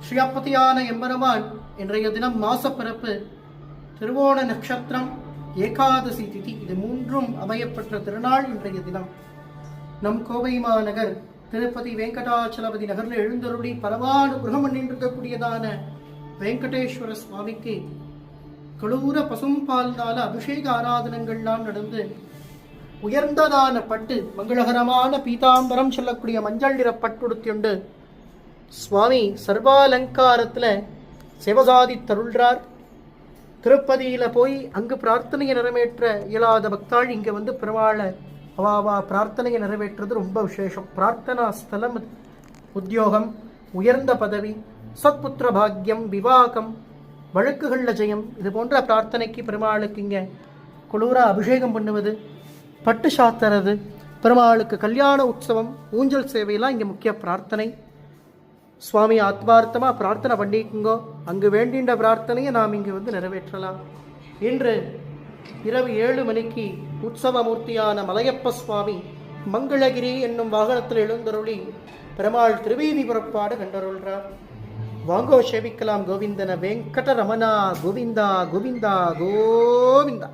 ஸ்ரீயப்பதியான எம்பெருமான் இன்றைய தினம் மாசப்பிறப்பு, திருவோண நட்சத்திரம், ஏகாதசி திதி, இது மூன்றும் அமையப்பெற்ற திருநாள் இன்றைய தினம். நம் கோவை மாநகர் திருப்பதி வெங்கடாச்சலபதி நகரில் எழுந்தருளி பரமானுகிரகம் பண்ணிருக்கக்கூடியதான வெங்கடேஸ்வர சுவாமிக்கு கடூர பசும்பால்னால அபிஷேக ஆராதனங்கள்லாம் நடந்து உயர்ந்ததான பட்டு மங்களகரமான பீதாம்பரம் சொல்லக்கூடிய மஞ்சள் நிற பட்டுடுத்தியுண்டு சுவாமி சர்வாலங்காரத்தில் சிவசாதி தருள்றார். திருப்பதியில் போய் அங்கு பிரார்த்தனையை நிறைவேற்ற இயலாத பக்தாள் இங்கே வந்து பெருமாளை அவாவா பிரார்த்தனையை நிறைவேற்றுறது ரொம்ப விசேஷம். பிரார்த்தனா ஸ்தலம், உத்தியோகம், உயர்ந்த பதவி, சத்புத்திர பாக்யம், விவாகம், வழக்குகளில் ஜெயம், இது போன்ற பிரார்த்தனைக்கு பெருமாளுக்கு இங்கே குளூரா அபிஷேகம் பண்ணுவது, பட்டு சாத்துறது, பெருமாளுக்கு கல்யாண உற்சவம், ஊஞ்சல் சேவையெல்லாம் இங்கே முக்கிய பிரார்த்தனை. சுவாமி ஆத்மார்த்தமாக பிரார்த்தனை பண்ணிக்குங்கோ, அங்கு வேண்டின்ற பிரார்த்தனையை நாம் இங்கே வந்து நிறைவேற்றலாம். இன்று இரவு 7 மணிக்கு உற்சவமூர்த்தியான மலையப்ப சுவாமி மங்களகிரி என்னும் வாகனத்தில் எழுந்தருளி பெருமாள் திருவீதி புறப்பாடு கண்டருள்றார். வாங்கோ சேவிக்கலாம் கோவிந்தன வெங்கடரமணா கோவிந்தா கோவிந்தா கோவிந்தா.